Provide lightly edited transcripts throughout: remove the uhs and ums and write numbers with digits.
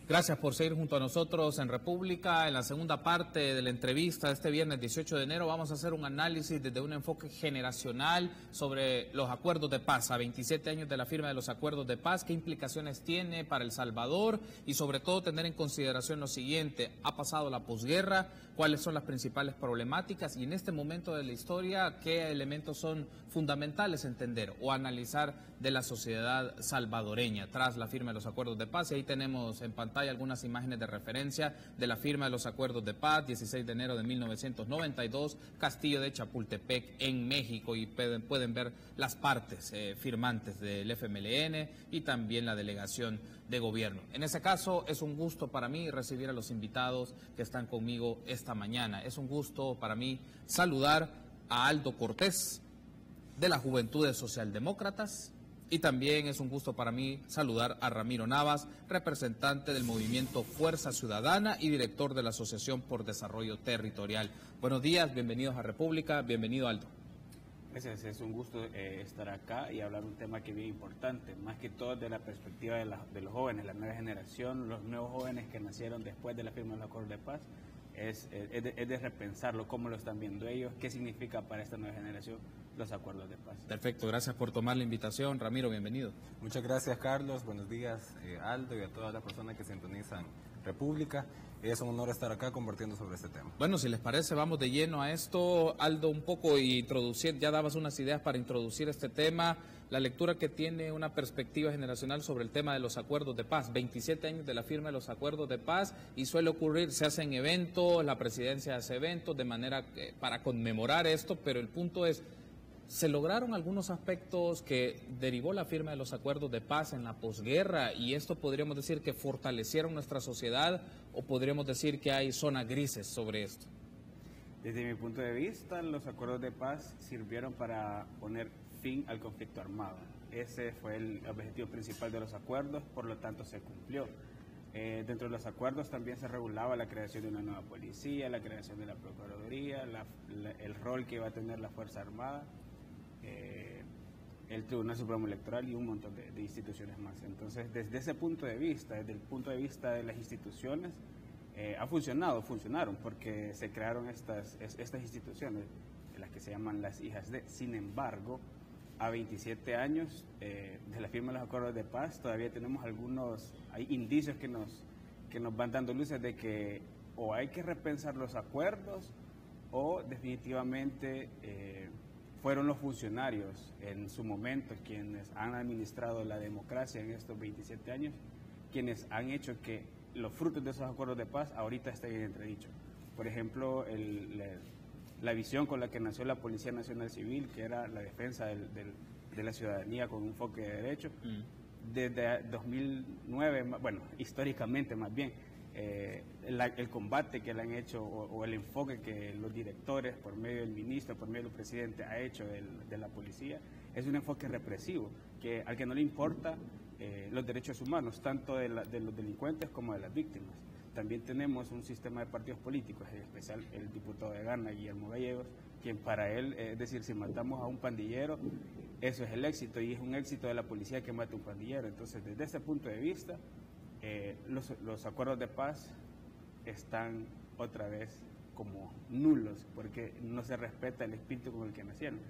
Gracias por seguir junto a nosotros en República. En la segunda parte de la entrevista de este viernes 18 de enero vamos a hacer un análisis desde un enfoque generacional sobre los acuerdos de paz. A 27 años de la firma de los acuerdos de paz, ¿qué implicaciones tiene para El Salvador? Y sobre todo tener en consideración lo siguiente: ha pasado la posguerra, cuáles son las principales problemáticas y en este momento de la historia, qué elementos son fundamentales entender o analizar de la sociedad salvadoreña tras la firma de los acuerdos de paz. Y ahí tenemos en pantalla algunas imágenes de referencia de la firma de los acuerdos de paz, 16 de enero de 1992, Castillo de Chapultepec en México, y pueden ver las partes firmantes del FMLN y también la delegación de gobierno. En ese caso es un gusto para mí recibir a los invitados que están conmigo esta mañana. Es un gusto para mí saludar a Aldo Cortés de las Juventudes Socialdemócratas. Y también es un gusto para mí saludar a Ramiro Navas, representante del movimiento Fuerza Ciudadana y director de la Asociación por Desarrollo Territorial. Buenos días, bienvenidos a República, bienvenido Aldo. Gracias, es un gusto estar acá y hablar un tema que es bien importante, más que todo de la perspectiva de los jóvenes, la nueva generación, los nuevos jóvenes que nacieron después de la firma del Acuerdo de Paz. Es de repensarlo, cómo lo están viendo ellos, qué significa para esta nueva generación los acuerdos de paz. Perfecto, gracias por tomar la invitación. Ramiro, bienvenido. Muchas gracias, Carlos. Buenos días, Aldo, y a todas las personas que sintonizan República. Es un honor estar acá compartiendo sobre este tema. Bueno, si les parece, vamos de lleno a esto. Aldo, un poco introducir, ya dabas unas ideas para introducir este tema, la lectura que tiene una perspectiva generacional sobre el tema de los acuerdos de paz. 27 años de la firma de los acuerdos de paz y suele ocurrir, se hacen eventos, la presidencia hace eventos de manera para conmemorar esto, pero el punto es, ¿se lograron algunos aspectos que derivó la firma de los acuerdos de paz en la posguerra y esto podríamos decir que fortalecieron nuestra sociedad o podríamos decir que hay zonas grises sobre esto? Desde mi punto de vista, los acuerdos de paz sirvieron para poner fin al conflicto armado. Ese fue el objetivo principal de los acuerdos, por lo tanto se cumplió. Dentro de los acuerdos también se regulaba la creación de una nueva policía, la creación de la Procuraduría, el rol que iba a tener la Fuerza Armada, el Tribunal Supremo Electoral y un montón de instituciones más. Entonces, desde ese punto de vista, desde el punto de vista de las instituciones, funcionaron, porque se crearon estas instituciones, las que se llaman las hijas de. Sin embargo, a 27 años de la firma de los acuerdos de paz, todavía tenemos hay indicios que nos van dando luces de que o hay que repensar los acuerdos o definitivamente fueron los funcionarios en su momento quienes han administrado la democracia en estos 27 años, quienes han hecho que los frutos de esos acuerdos de paz ahorita estén en entredicho. Por ejemplo, la visión con la que nació la Policía Nacional Civil, que era la defensa de la ciudadanía con un enfoque de derechos, desde 2009, bueno, históricamente más bien, el combate que le han hecho o el enfoque que los directores, por medio del ministro, por medio del presidente, ha hecho de la policía, es un enfoque represivo, al que no le importa los derechos humanos, tanto de los delincuentes como de las víctimas. También tenemos un sistema de partidos políticos, en especial el diputado de Ghana, Guillermo Gallegos, quien para él, es decir, si matamos a un pandillero, eso es el éxito, y es un éxito de la policía que mate a un pandillero. Entonces, desde ese punto de vista, los acuerdos de paz están otra vez como nulos, porque no se respeta el espíritu con el que nacieron.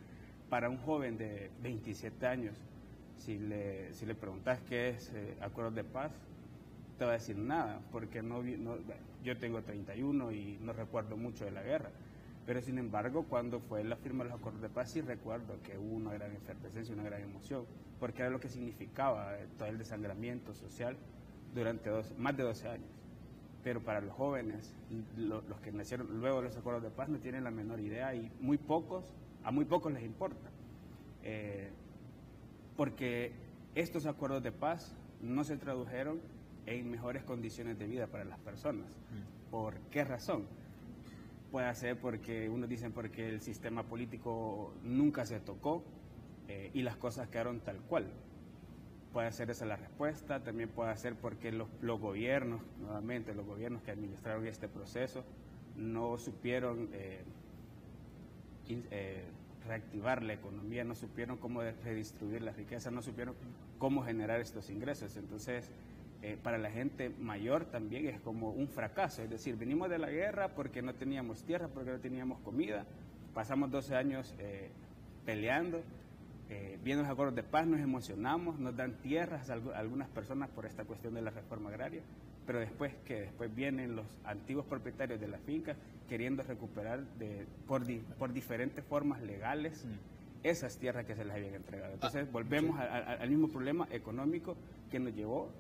Para un joven de 27 años, si le preguntas qué es acuerdos de paz, te va a decir nada, porque yo tengo 31 y no recuerdo mucho de la guerra, pero sin embargo cuando fue la firma de los acuerdos de paz sí recuerdo que hubo una gran efervescencia, una gran emoción, porque era lo que significaba todo el desangramiento social durante más de 12 años. Pero para los jóvenes, los que nacieron luego de los acuerdos de paz no tienen la menor idea y a muy pocos les importa, porque estos acuerdos de paz no se tradujeron en mejores condiciones de vida para las personas. ¿Por qué razón? Puede ser porque, unos dicen porque el sistema político nunca se tocó y las cosas quedaron tal cual. Puede ser esa la respuesta, también puede ser porque los gobiernos, nuevamente los gobiernos que administraron este proceso, no supieron reactivar la economía, no supieron cómo redistribuir la riqueza, no supieron cómo generar estos ingresos. Entonces, para la gente mayor también es como un fracaso, es decir, venimos de la guerra porque no teníamos tierra, porque no teníamos comida, pasamos 12 años peleando, viendo los acuerdos de paz, nos emocionamos, nos dan tierras a algunas personas por esta cuestión de la reforma agraria, pero después vienen los antiguos propietarios de la finca queriendo recuperar por diferentes formas legales esas tierras que se les habían entregado. Entonces volvemos al mismo problema económico que nos llevó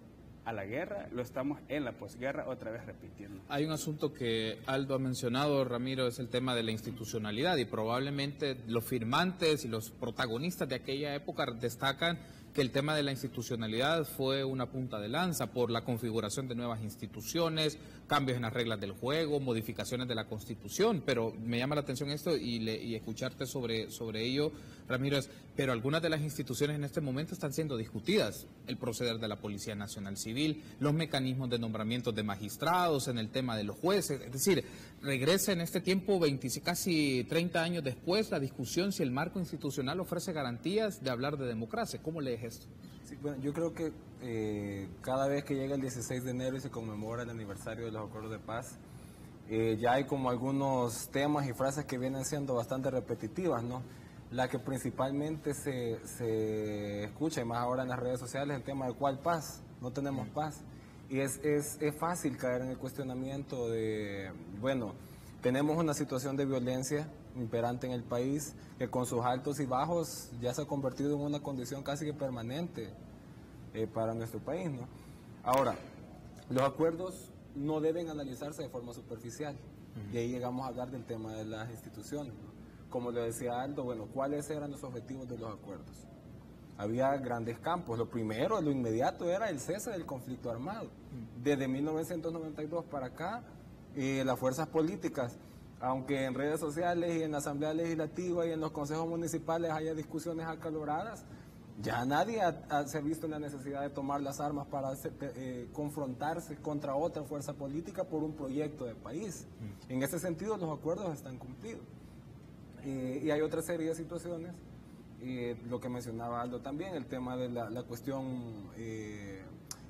a la guerra, lo estamos en la posguerra otra vez repitiendo. Hay un asunto que Aldo ha mencionado, Ramiro, es el tema de la institucionalidad, y probablemente los firmantes y los protagonistas de aquella época destacan que el tema de la institucionalidad fue una punta de lanza por la configuración de nuevas instituciones, cambios en las reglas del juego, modificaciones de la Constitución, pero me llama la atención esto y escucharte sobre ello, Ramiro, pero algunas de las instituciones en este momento están siendo discutidas, el proceder de la Policía Nacional Civil, los mecanismos de nombramiento de magistrados, en el tema de los jueces, es decir, regresa en este tiempo, casi 30 años después, la discusión si el marco institucional ofrece garantías de hablar de democracia. ¿Cómo lees esto? Sí, bueno, yo creo que cada vez que llega el 16 de enero y se conmemora el aniversario de los acuerdos de paz, ya hay como algunos temas y frases que vienen siendo bastante repetitivas, ¿no? La que principalmente se escucha, y más ahora en las redes sociales, el tema de ¿cuál paz? No tenemos paz. Y es fácil caer en el cuestionamiento de, bueno, tenemos una situación de violencia imperante en el país que con sus altos y bajos ya se ha convertido en una condición casi que permanente para nuestro país, ¿no? Ahora, los acuerdos no deben analizarse de forma superficial, y ahí llegamos a hablar del tema de las instituciones, ¿no? Como lo decía Aldo, bueno, ¿cuáles eran los objetivos de los acuerdos? Había grandes campos. Lo primero, lo inmediato, era el cese del conflicto armado. Desde 1992 para acá, las fuerzas políticas, aunque en redes sociales y en la Asamblea Legislativa y en los consejos municipales haya discusiones acaloradas, ya nadie se ha visto en la necesidad de tomar las armas para confrontarse contra otra fuerza política por un proyecto de país. En ese sentido, los acuerdos están cumplidos. Y hay otra serie de situaciones, lo que mencionaba Aldo también, el tema de la cuestión,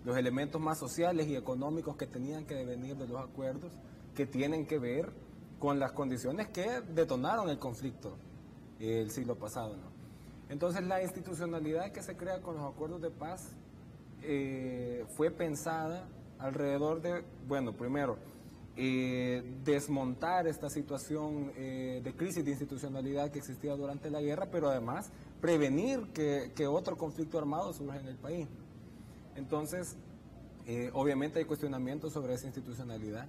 los elementos más sociales y económicos que tenían que devenir de los acuerdos, que tienen que ver con las condiciones que detonaron el conflicto el siglo pasado, ¿no? Entonces la institucionalidad que se crea con los acuerdos de paz fue pensada alrededor de, bueno, primero, desmontar esta situación de crisis de institucionalidad que existía durante la guerra, pero además prevenir que otro conflicto armado surja en el país. Entonces, obviamente hay cuestionamientos sobre esa institucionalidad.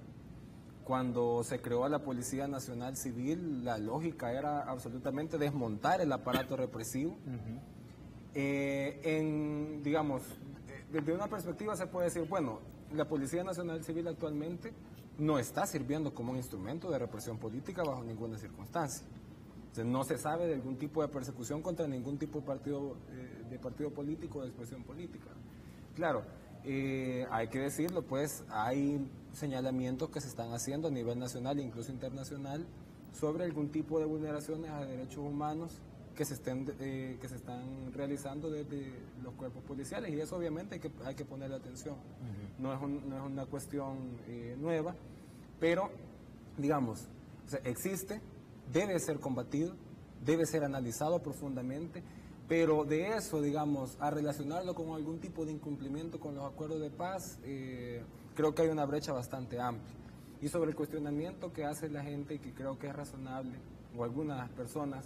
Cuando se creó la Policía Nacional Civil, la lógica era absolutamente desmontar el aparato represivo. Digamos, desde una perspectiva se puede decir, bueno, la Policía Nacional Civil actualmente no está sirviendo como un instrumento de represión política bajo ninguna circunstancia. O sea, no se sabe de algún tipo de persecución contra ningún tipo de partido político o de expresión política. Claro, hay que decirlo, pues hay señalamientos que se están haciendo a nivel nacional e incluso internacional sobre algún tipo de vulneraciones a derechos humanos que se están realizando desde los cuerpos policiales, y eso obviamente hay que ponerle atención. No es una cuestión nueva, pero digamos, o sea, existe, debe ser combatido, debe ser analizado profundamente, pero de eso, digamos, a relacionarlo con algún tipo de incumplimiento con los acuerdos de paz, creo que hay una brecha bastante amplia. Y sobre el cuestionamiento que hace la gente, y que creo que es razonable, o algunas personas,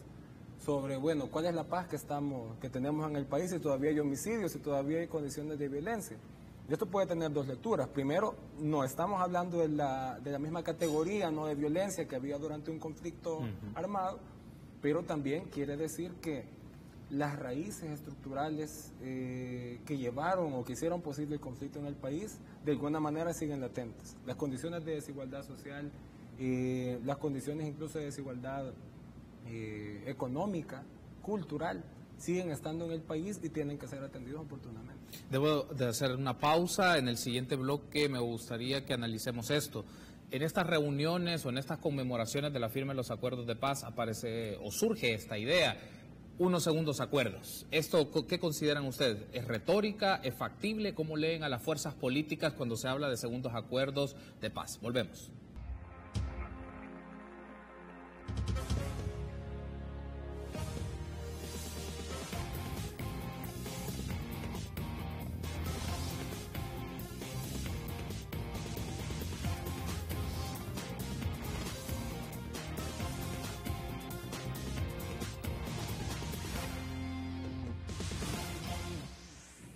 sobre, bueno, ¿cuál es la paz que tenemos en el país si todavía hay homicidios, si todavía hay condiciones de violencia? Y esto puede tener dos lecturas. Primero, no estamos hablando de la misma categoría, no de violencia que había durante un conflicto armado, pero también quiere decir que las raíces estructurales que llevaron o que hicieron posible el conflicto en el país, de alguna manera siguen latentes. Las condiciones de desigualdad social, las condiciones incluso de desigualdad económica, cultural, siguen estando en el país y tienen que ser atendidos oportunamente. Debo de hacer una pausa. En el siguiente bloque me gustaría que analicemos esto. En estas reuniones o en estas conmemoraciones de la firma de los acuerdos de paz aparece o surge esta idea. unos segundos acuerdos. ¿Esto qué consideran ustedes? ¿Es retórica? ¿Es factible? ¿Cómo leen a las fuerzas políticas cuando se habla de segundos acuerdos de paz? Volvemos.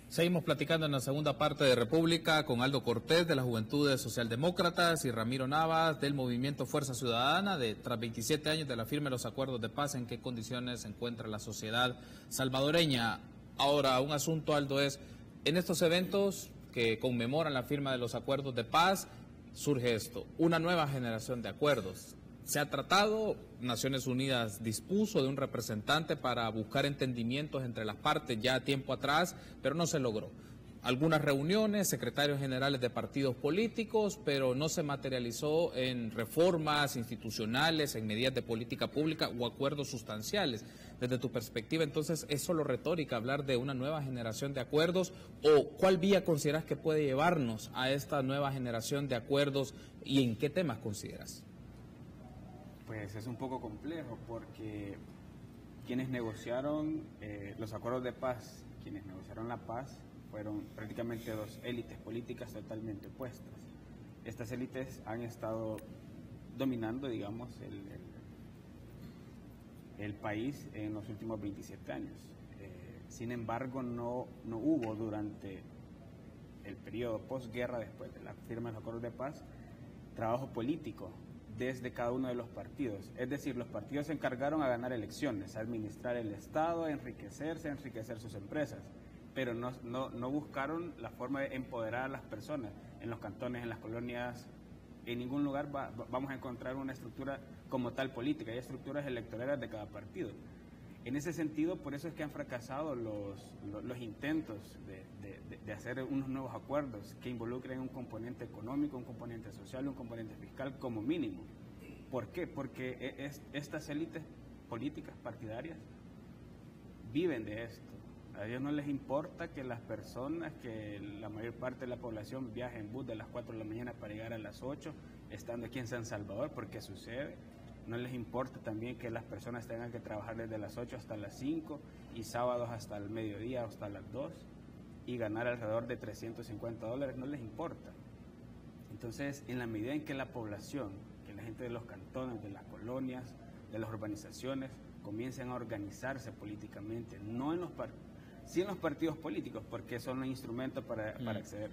Seguimos platicando en la segunda parte de República con Aldo Cortés de las Juventudes Socialdemócratas y Ramiro Navas del Movimiento Fuerza Ciudadana. Tras 27 años de la firma de los acuerdos de paz, ¿en qué condiciones se encuentra la sociedad salvadoreña? Ahora, un asunto, Aldo, es, en estos eventos que conmemoran la firma de los acuerdos de paz, surge esto, una nueva generación de acuerdos. Se ha tratado, Naciones Unidas dispuso de un representante para buscar entendimientos entre las partes ya tiempo atrás, pero no se logró. Algunas reuniones, secretarios generales de partidos políticos, pero no se materializó en reformas institucionales, en medidas de política pública o acuerdos sustanciales. Desde tu perspectiva, entonces, ¿es solo retórica hablar de una nueva generación de acuerdos o cuál vía consideras que puede llevarnos a esta nueva generación de acuerdos y en qué temas consideras? Pues es un poco complejo porque quienes negociaron los acuerdos de paz, quienes negociaron la paz, fueron prácticamente dos élites políticas totalmente opuestas. Estas élites han estado dominando, digamos, el país en los últimos 27 años. Sin embargo, no hubo durante el periodo posguerra, después de la firma de los acuerdos de paz, trabajo político desde cada uno de los partidos. Es decir, los partidos se encargaron a ganar elecciones, a administrar el Estado, a enriquecer sus empresas, pero no buscaron la forma de empoderar a las personas en los cantones, en las colonias. En ningún lugar vamos a encontrar una estructura como tal política, hay estructuras electorales de cada partido. En ese sentido, por eso es que han fracasado los intentos de hacer unos nuevos acuerdos que involucren un componente económico, un componente social y un componente fiscal como mínimo. ¿Por qué? Porque estas élites políticas partidarias viven de esto. A ellos no les importa que las personas, que la mayor parte de la población viaje en bus de las 4 de la mañana para llegar a las 8, estando aquí en San Salvador, porque sucede. No les importa también que las personas tengan que trabajar desde las 8 hasta las 5 y sábados hasta el mediodía o hasta las 2 y ganar alrededor de $350, no les importa. Entonces, en la medida en que la población, que la gente de los cantones, de las colonias, de las urbanizaciones, comiencen a organizarse políticamente, sí en los partidos políticos, porque son un instrumento para acceder,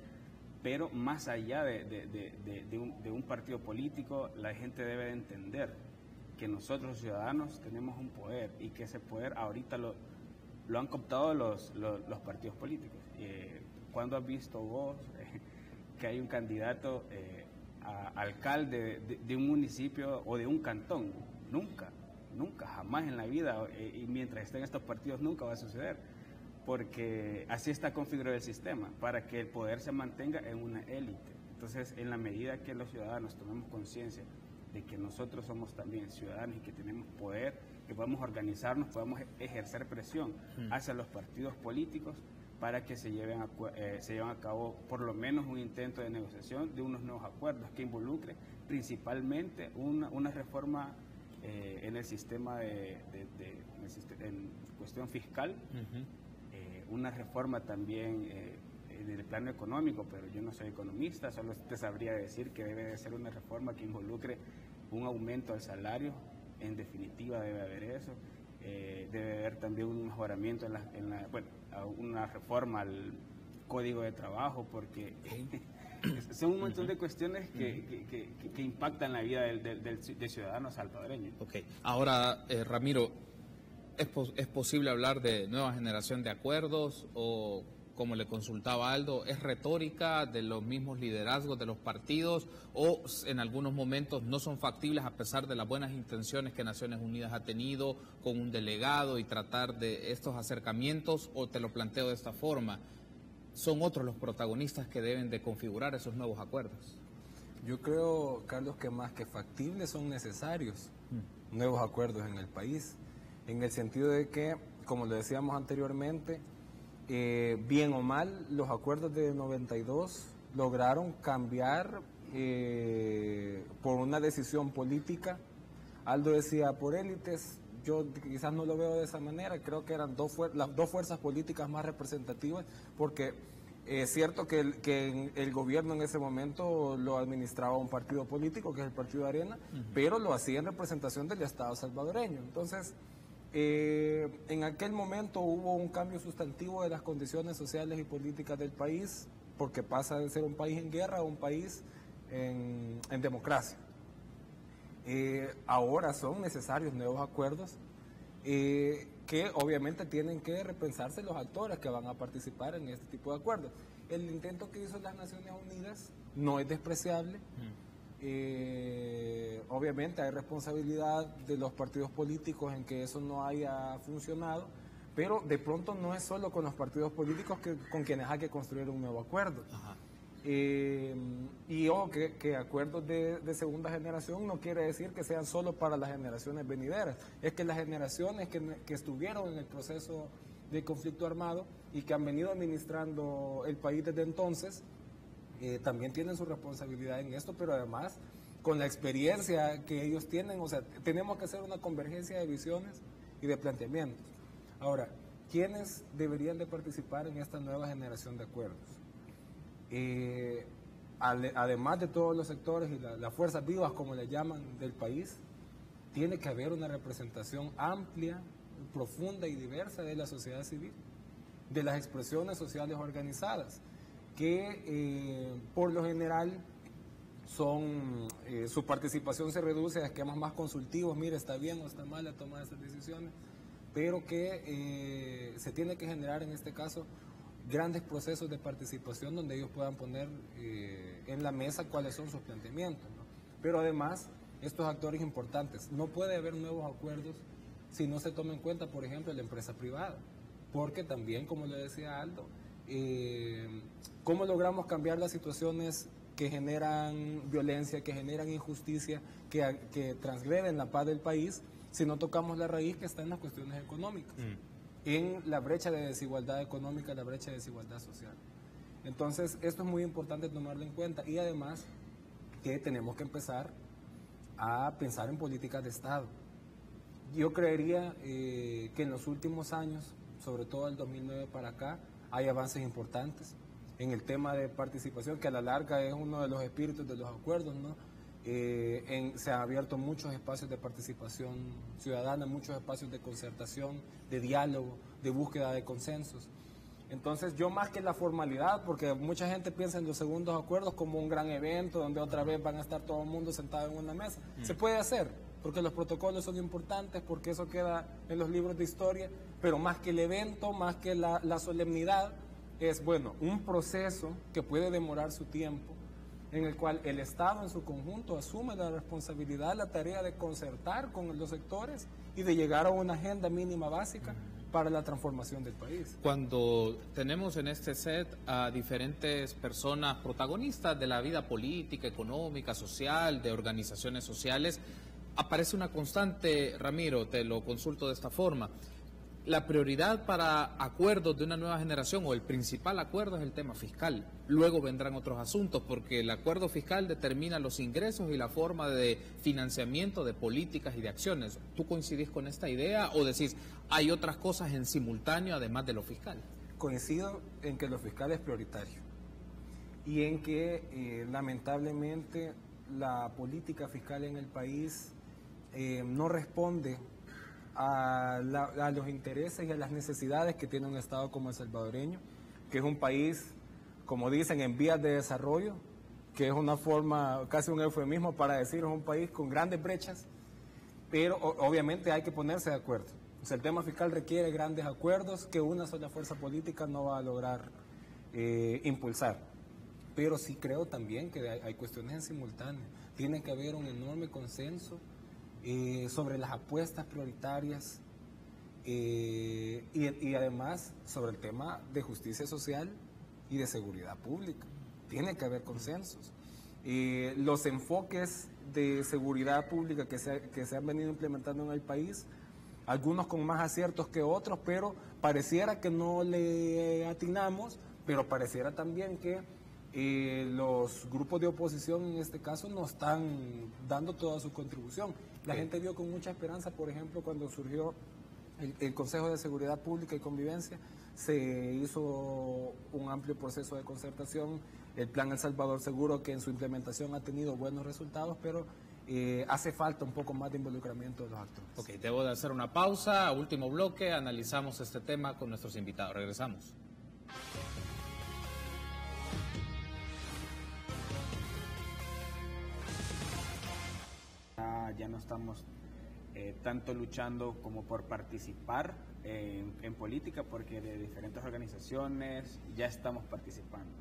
pero más allá de un partido político, la gente debe de entender que nosotros los ciudadanos tenemos un poder y que ese poder ahorita lo han cooptado los partidos políticos. ¿Cuándo has visto vos que hay un candidato a alcalde de un municipio o de un cantón? Nunca, jamás en la vida, y mientras estén estos partidos nunca va a suceder, porque así está configurado el sistema, para que el poder se mantenga en una élite. Entonces, en la medida que los ciudadanos tomemos conciencia de que nosotros somos también ciudadanos y que tenemos poder, que podemos organizarnos, podemos ejercer presión hacia los partidos políticos para que se lleven a cabo por lo menos un intento de negociación de unos nuevos acuerdos que involucre principalmente una reforma en el sistema en cuestión fiscal, una reforma también en el plano económico, pero yo no soy economista, solo te sabría decir que debe de ser una reforma que involucre un aumento al salario, en definitiva debe haber eso, debe haber también un mejoramiento una reforma al código de trabajo, porque son un montón de cuestiones que impactan la vida del ciudadano salvadoreño. Ok, ahora Ramiro, ¿es posible hablar de nueva generación de acuerdos o, como le consultaba Aldo, es retórica de los mismos liderazgos de los partidos o en algunos momentos no son factibles a pesar de las buenas intenciones que Naciones Unidas ha tenido con un delegado y tratar de estos acercamientos? O te lo planteo de esta forma, ¿son otros los protagonistas que deben de configurar esos nuevos acuerdos? Yo creo, Carlos, que más que factibles son necesarios nuevos acuerdos en el país, en el sentido de que como lo decíamos anteriormente, bien o mal, los acuerdos de 92 lograron cambiar por una decisión política. Aldo decía por élites, yo quizás no lo veo de esa manera, creo que eran las dos fuerzas políticas más representativas, porque es cierto que el gobierno en ese momento lo administraba un partido político, que es el Partido Arena, pero lo hacía en representación del Estado salvadoreño. Entonces, en aquel momento hubo un cambio sustantivo de las condiciones sociales y políticas del país, porque pasa de ser un país en guerra a un país en democracia. Ahora son necesarios nuevos acuerdos que obviamente tienen que repensarse los actores que van a participar en este tipo de acuerdos. El intento que hizo las Naciones Unidas no es despreciable. Obviamente hay responsabilidad de los partidos políticos en que eso no haya funcionado, pero de pronto no es solo con los partidos políticos con quienes hay que construir un nuevo acuerdo. Ajá. Y ojo, que acuerdos de segunda generación no quiere decir que sean solo para las generaciones venideras, es que las generaciones que estuvieron en el proceso de conflicto armado y que han venido administrando el país desde entonces, también tienen su responsabilidad en esto, pero además con la experiencia que ellos tienen, o sea, tenemos que hacer una convergencia de visiones y de planteamientos. Ahora, ¿quiénes deberían de participar en esta nueva generación de acuerdos? Además de todos los sectores y las fuerzas vivas, como le llaman, del país, tiene que haber una representación amplia, profunda y diversa de la sociedad civil, de las expresiones sociales organizadas, que por lo general su participación se reduce a esquemas más consultivos, mire, está bien o está mal la toma de esas decisiones, pero que se tiene que generar en este caso grandes procesos de participación donde ellos puedan poner en la mesa cuáles son sus planteamientos, ¿no? Pero además, estos actores importantes, no puede haber nuevos acuerdos si no se toma en cuenta, por ejemplo, la empresa privada, porque también, como le decía Aldo, ¿cómo logramos cambiar las situaciones que generan violencia, que generan injusticia, que transgreden la paz del país, si no tocamos la raíz que está en las cuestiones económicas? En la brecha de desigualdad económica, la brecha de desigualdad social. Entonces, esto es muy importante tomarlo en cuenta y además que tenemos que empezar a pensar en políticas de Estado. Yo creería que en los últimos años, sobre todo el 2009 para acá, hay avances importantes en el tema de participación, que a la larga es uno de los espíritus de los acuerdos, ¿no? Se han abierto muchos espacios de participación ciudadana, muchos espacios de concertación, de diálogo, de búsqueda de consensos. Entonces, yo más que la formalidad, porque mucha gente piensa en los segundos acuerdos como un gran evento donde otra vez van a estar todo el mundo sentado en una mesa. Se puede hacer, porque los protocolos son importantes, porque eso queda en los libros de historia, pero más que el evento, más que la solemnidad, es, bueno, un proceso que puede demorar su tiempo, en el cual el Estado en su conjunto asume la responsabilidad, la tarea de concertar con los sectores y de llegar a una agenda mínima básica para la transformación del país. Cuando tenemos en este set a diferentes personas protagonistas de la vida política, económica, social, de organizaciones sociales, aparece una constante, Ramiro, te lo consulto de esta forma. La prioridad para acuerdos de una nueva generación o el principal acuerdo es el tema fiscal. Luego vendrán otros asuntos porque el acuerdo fiscal determina los ingresos y la forma de financiamiento de políticas y de acciones. ¿Tú coincidís con esta idea o decís hay otras cosas en simultáneo además de lo fiscal? Coincido en que lo fiscal es prioritario y en que lamentablemente la política fiscal en el país no responde a los intereses y a las necesidades que tiene un Estado como el salvadoreño, que es un país, como dicen, en vías de desarrollo, que es una forma, casi un eufemismo para decir, es un país con grandes brechas, pero obviamente hay que ponerse de acuerdo. O sea, el tema fiscal requiere grandes acuerdos que una sola fuerza política no va a lograr impulsar. Pero sí creo también que hay cuestiones en simultáneo. Tiene que haber un enorme consenso sobre las apuestas prioritarias y además sobre el tema de justicia social y de seguridad pública. Tiene que haber consensos. Los enfoques de seguridad pública que se han venido implementando en el país algunos con más aciertos que otros, pero pareciera que no le atinamos, pero pareciera también que los grupos de oposición en este caso no están dando toda su contribución. La gente vio con mucha esperanza, por ejemplo, cuando surgió el Consejo de Seguridad Pública y Convivencia, se hizo un amplio proceso de concertación, el Plan El Salvador Seguro, que en su implementación ha tenido buenos resultados, pero hace falta un poco más de involucramiento de los actores. Ok, debo de hacer una pausa, último bloque, analizamos este tema con nuestros invitados. Regresamos. Ya no estamos tanto luchando como por participar en política, porque de diferentes organizaciones ya estamos participando.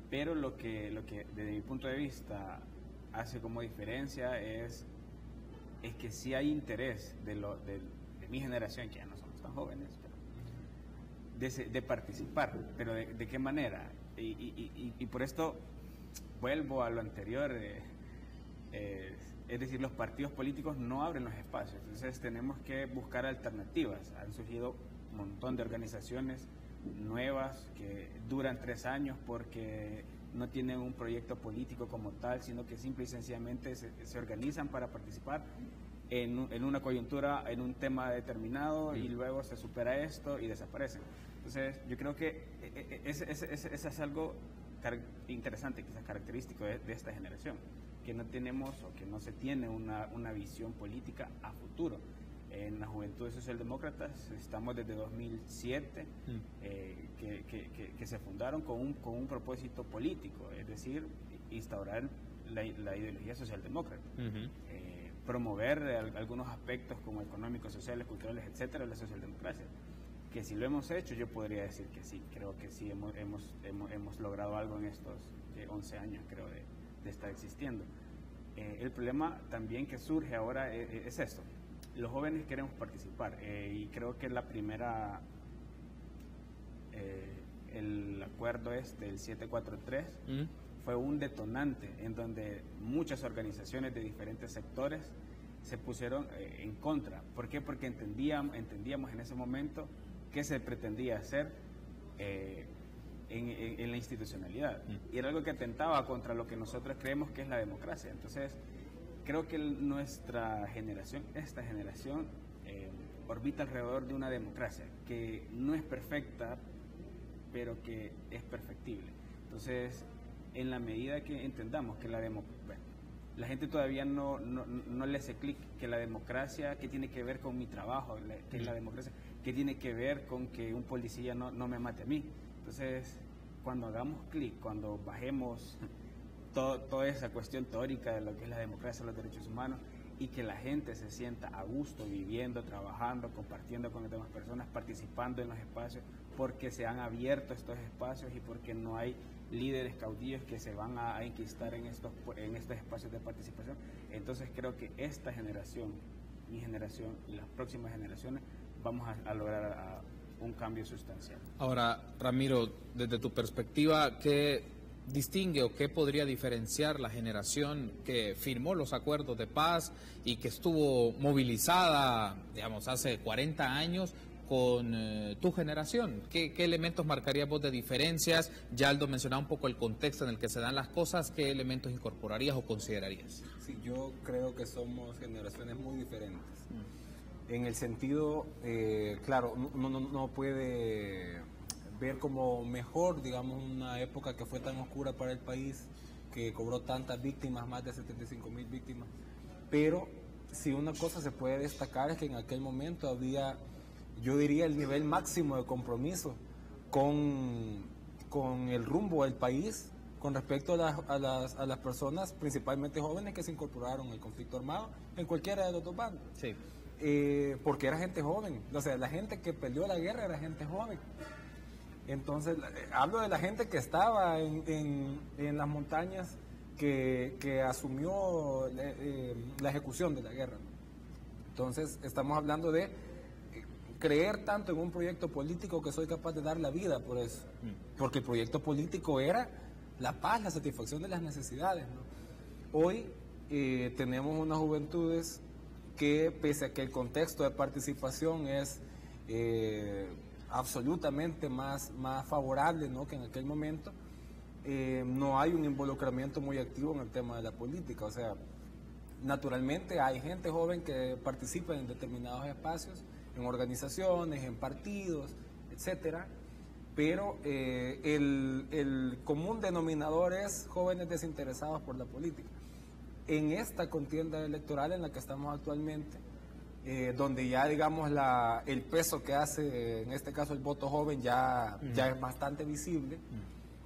Pero lo que desde mi punto de vista hace como diferencia es que sí hay interés de mi generación, que ya no somos tan jóvenes, pero de participar, pero de qué manera. Y por esto vuelvo a lo anterior, es decir, los partidos políticos no abren los espacios, entonces tenemos que buscar alternativas. Han surgido un montón de organizaciones nuevas que duran 3 años porque no tienen un proyecto político como tal, sino que simple y sencillamente se organizan para participar en una coyuntura, en un tema determinado, y luego se supera esto y desaparecen. Entonces yo creo que ese es algo interesante, quizás característico de esta generación, que no tenemos o que no se tiene una visión política a futuro. En la Juventud Socialdemócratas estamos desde 2007, que se fundaron con un propósito político, es decir, instaurar la ideología socialdemócrata, promover algunos aspectos como económicos, sociales, culturales, etcétera, de la socialdemocracia. Que si lo hemos hecho, yo podría decir que sí, creo que sí hemos logrado algo en estos 11 años, creo, de estar existiendo. El problema también que surge ahora es esto. Los jóvenes queremos participar, y creo que el acuerdo el 743, fue un detonante en donde muchas organizaciones de diferentes sectores se pusieron en contra. ¿Por qué? Porque entendíamos en ese momento qué se pretendía hacer en la institucionalidad, y era algo que atentaba contra lo que nosotros creemos que es la democracia. Entonces creo que esta generación orbita alrededor de una democracia que no es perfecta, pero que es perfectible. Entonces, en la medida que entendamos que la gente todavía no le hace clic que la democracia, que tiene que ver con mi trabajo, que la democracia, que tiene que ver con que un policía no me mate a mí. Entonces, cuando hagamos clic, cuando bajemos toda esa cuestión teórica de lo que es la democracia, los derechos humanos, y que la gente se sienta a gusto viviendo, trabajando, compartiendo con las demás personas, participando en los espacios, porque se han abierto estos espacios y porque no hay líderes caudillos que se van a enquistar en estos espacios de participación. Entonces creo que esta generación, mi generación y las próximas generaciones vamos a lograr un cambio sustancial. Ahora, Ramiro, desde tu perspectiva, ¿qué distingue o qué podría diferenciar la generación que firmó los acuerdos de paz y que estuvo movilizada, digamos, hace 40 años con tu generación? ¿Qué elementos marcarías vos de diferencias? Ya Aldo mencionaba un poco el contexto en el que se dan las cosas. ¿Qué elementos incorporarías o considerarías? Sí, yo creo que somos generaciones muy diferentes. En el sentido, claro, no puede ver como mejor, digamos, una época que fue tan oscura para el país, que cobró tantas víctimas, más de 75,000 víctimas. Pero si una cosa se puede destacar es que en aquel momento había, yo diría, el nivel máximo de compromiso con el rumbo del país con respecto a las personas, principalmente jóvenes, que se incorporaron al conflicto armado en cualquiera de los dos bandos. Sí. Porque era gente joven, o sea, la gente que peleó la guerra era gente joven. Entonces, hablo de la gente que estaba en las montañas, que asumió la ejecución de la guerra. Entonces, estamos hablando de creer tanto en un proyecto político que soy capaz de dar la vida por eso. Porque el proyecto político era la paz, la satisfacción de las necesidades, ¿no? Hoy tenemos unas juventudes que pese a que el contexto de participación es absolutamente más favorable, ¿no?, que en aquel momento, no hay un involucramiento muy activo en el tema de la política. O sea, naturalmente hay gente joven que participa en determinados espacios, en organizaciones, en partidos, etcétera, pero el común denominador es jóvenes desinteresados por la política. En esta contienda electoral en la que estamos actualmente, donde ya, digamos, el peso que hace, en este caso, el voto joven ya es bastante visible,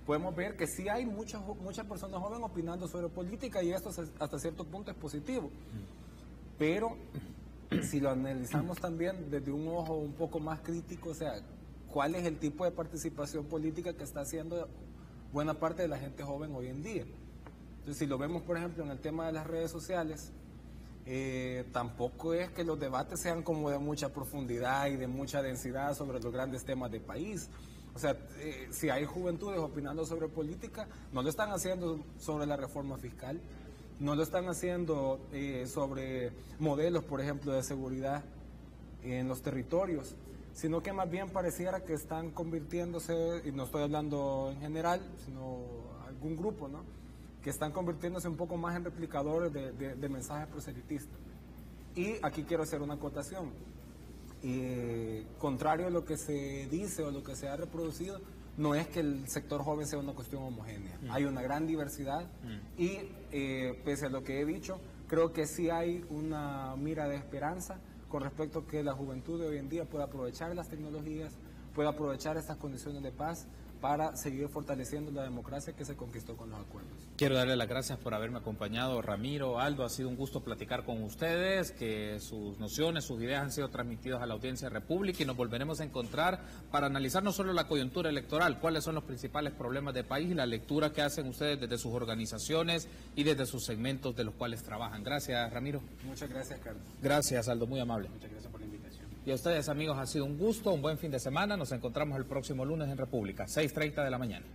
podemos ver que sí hay muchas personas jóvenes opinando sobre política, y esto hasta cierto punto es positivo. Pero si lo analizamos también desde un ojo un poco más crítico, o sea, ¿cuál es el tipo de participación política que está haciendo buena parte de la gente joven hoy en día? Entonces, si lo vemos, por ejemplo, en el tema de las redes sociales, tampoco es que los debates sean como de mucha profundidad y de mucha densidad sobre los grandes temas del país. O sea, si hay juventudes opinando sobre política, no lo están haciendo sobre la reforma fiscal, no lo están haciendo sobre modelos, por ejemplo, de seguridad en los territorios, sino que más bien pareciera que están convirtiéndose, y no estoy hablando en general, sino algún grupo, ¿no?, que están convirtiéndose un poco más en replicadores de mensajes proselitistas. Y aquí quiero hacer una acotación. Contrario a lo que se dice o lo que se ha reproducido, no es que el sector joven sea una cuestión homogénea. Hay una gran diversidad y, pese a lo que he dicho, creo que sí hay una mira de esperanza con respecto a que la juventud de hoy en día pueda aprovechar las tecnologías, pueda aprovechar estas condiciones de paz para seguir fortaleciendo la democracia que se conquistó con los acuerdos. Quiero darle las gracias por haberme acompañado, Ramiro, Aldo. Ha sido un gusto platicar con ustedes, que sus nociones, sus ideas han sido transmitidas a la audiencia de República, y nos volveremos a encontrar para analizar no solo la coyuntura electoral, cuáles son los principales problemas del país y la lectura que hacen ustedes desde sus organizaciones y desde sus segmentos de los cuales trabajan. Gracias, Ramiro. Muchas gracias, Carlos. Gracias, Aldo, muy amable. Muchas gracias por la invitación. Y a ustedes, amigos, ha sido un gusto, un buen fin de semana. Nos encontramos el próximo lunes en República, 6:30 de la mañana.